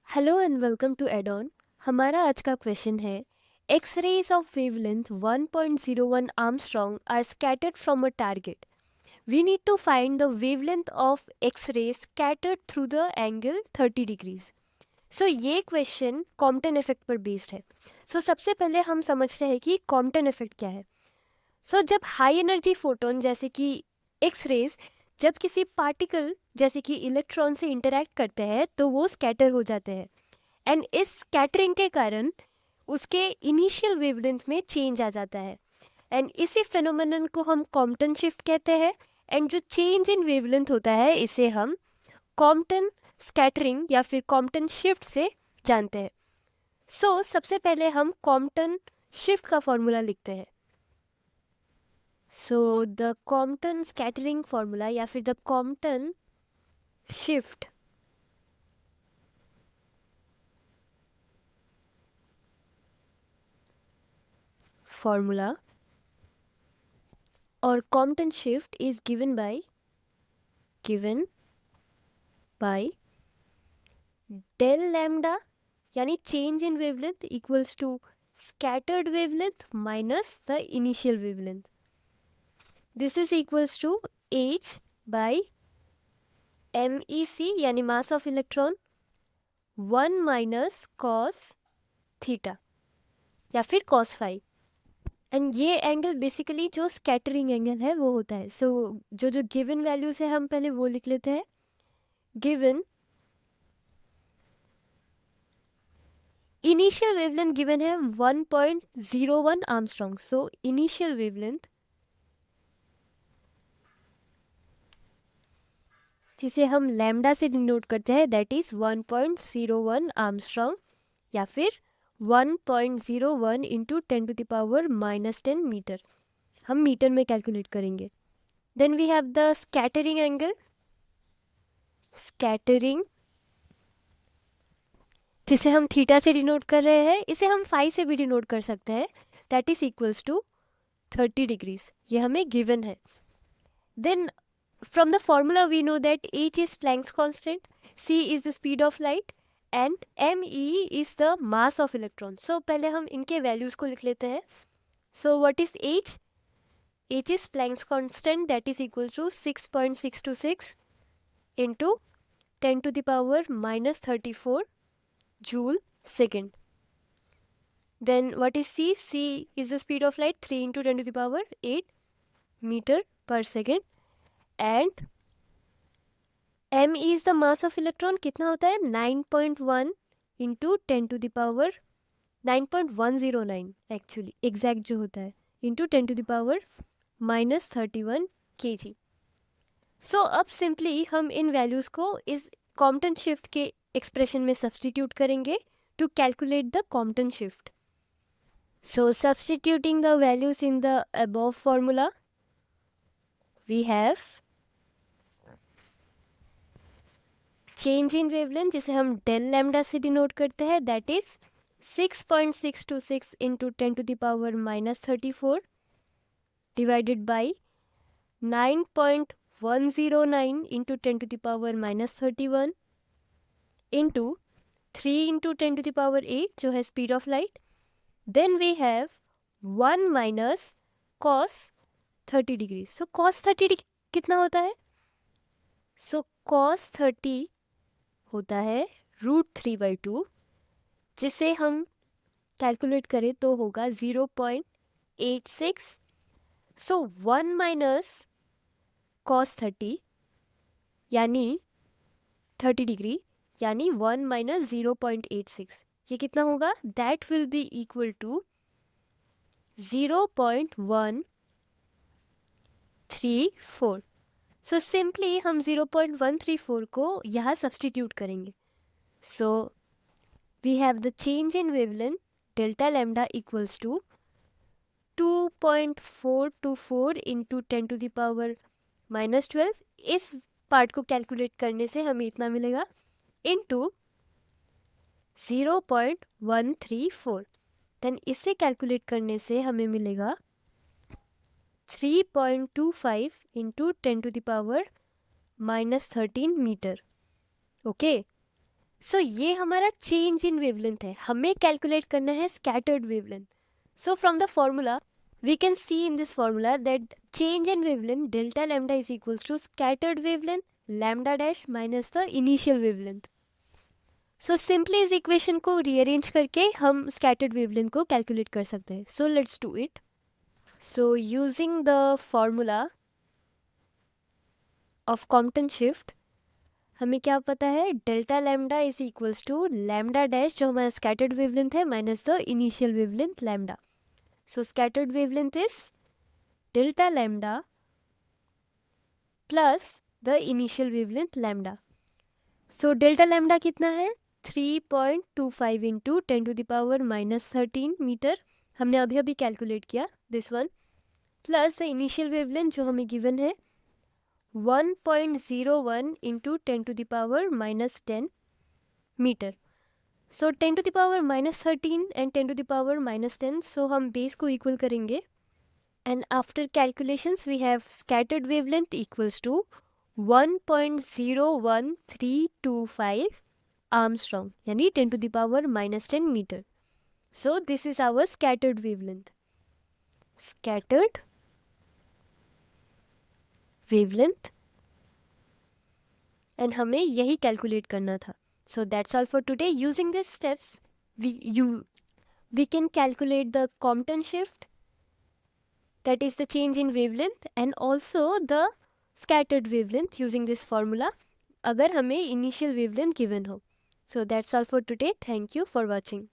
Hello and welcome to एडॉन। हमारा आज का क्वेश्चन है, X rays of wavelength 1.01 armstrong are scattered from a target. We need to find the wavelength of X rays scattered through the angle 30 degrees. So ये question Compton effect पर based है। सबसे पहले हम समझते हैं कि कॉम्पटन इफेक्ट क्या है। जब हाई एनर्जी फोटोन जैसे कि एक्स रेज जब किसी पार्टिकल जैसे कि इलेक्ट्रॉन से इंटरैक्ट करते हैं तो वो स्कैटर हो जाते हैं, एंड इस स्कैटरिंग के कारण उसके इनिशियल वेवलेंथ में चेंज आ जाता है, एंड इसी फिनोमेनन को हम कॉम्पटन शिफ्ट कहते हैं। एंड जो चेंज इन वेवलेंथ होता है इसे हम कॉम्पटन स्कैटरिंग या फिर कॉम्पटन शिफ्ट से जानते हैं। सबसे पहले हम कॉम्पटन शिफ्ट का फॉर्मूला लिखते हैं। द कॉम्पटन स्कैटरिंग फॉर्मूला या फिर द कॉम्पटन शिफ्ट फॉर्मूला और Compton shift is given by del lambda यानी change in wavelength equals to scattered wavelength minus the initial wavelength. This is equals to h by MEC यानी mass of electron 1 minus cos theta या फिर cos phi. And ये angle basically जो scattering angle है वो होता है। जो जो गिवन वैल्यूज है हम पहले वो लिख लेते हैं। गिवन इनिशियल वेवलेंथ गिवन है 1.01 आर्मस्ट्रॉन्ग। इनिशियल वेवलेंथ जिसे हम लैम्डा से डिनोट करते हैं दैट इज 1.01 आर्मस्ट्रॉन्ग या फिर 1.01 इंटू 10⁻⁻10 मीटर। हम मीटर में कैलकुलेट करेंगे। Then we have the scattering angle, scattering जिसे हम थीटा से डिनोट कर रहे हैं, इसे हम फाई से भी डिनोट कर सकते हैं, that is equals to 30 degrees. ये हमें गिवन है। Then from the formula we know that h is Planck's constant, c is the speed of light and me is the mass of electron. पहले हम इनके values को लिख लेते हैं। what is h? h is Planck's constant that is equal to 6.626 into 10⁻⁻34 joule second. Then what is c? c is the speed of light 3 into 10⁸ meter per second and m is the mass of electron कितना होता है 9.1 into 9.109 actually exact जो होता है into 10⁻⁻31 kg। अब simply हम इन values को इस कॉम्पटन शिफ्ट के एक्सप्रेशन में सब्सटीट्यूट करेंगे to calculate the Compton shift. Substituting the values in the above formula we have change in wavelength जिसे हम डेल लैम्डा से डिनोट करते हैं that is 6.626 into 10⁻⁻34 divided by 9.109 into 10⁻⁻31 into 3 into 10⁸ जो है speed of light. Then we have 1 minus cos 30 degree. Cos 30 कितना होता है? कॉस 30 होता है √3/2, जिसे हम कैलकुलेट करें तो होगा 0.86। 1 माइनस कॉस 30 यानी 30 डिग्री यानी 1 माइनस 0.86, ये कितना होगा? That will be equal to 0.134। Simply हम 0.134 को यहाँ सब्सटीट्यूट करेंगे। We have the change in wavelength delta lambda equals to 2.424 into 10⁻⁻12। इस पार्ट को कैलकुलेट करने से हमें इतना मिलेगा इंटू 0.134। देन इसे कैलकुलेट करने से हमें मिलेगा 3.25 इंटू 10⁻⁻13 मीटर। ओके, सो ये हमारा चेंज इन वेवलेंथ है, हमें कैलकुलेट करना है scattered wavelength. So from the formula we can see in this formula that change in wavelength delta lambda is equals to scattered wavelength lambda dash minus the initial wavelength. So simply इस equation को rearrange करके हम scattered wavelength को calculate कर सकते हैं. So let's do it. So using the formula of Compton shift हमें क्या पता है, delta lambda is equals to lambda dash जो हमारा स्कैटर्ड वेवलेंथ है minus the initial wavelength lambda. So scattered wavelength is delta lambda plus the initial wavelength lambda. So delta lambda कितना है, 3.25 into 10⁻⁻13 metre. हमने अभी अभी कैलकुलेट किया this one, plus the initial wavelength जो हमें गिवन है 1.01 into 10⁻⁻10 metre. So 10⁻⁻13 and 10⁻⁻10, so हम बेस को इक्वल करेंगे and after calculations we have scattered wavelength equals to 1.01325 Armstrong यानी 10⁻⁻10 metre. So this is our scattered wavelength. Scattered wavelength and हमें यही calculate करना था. So that's all for today. Using this steps we can calculate the Compton shift, that is the change in wavelength, and also the scattered wavelength using this formula अगर हमें initial wavelength given हो. So that's all for today. Thank you for watching.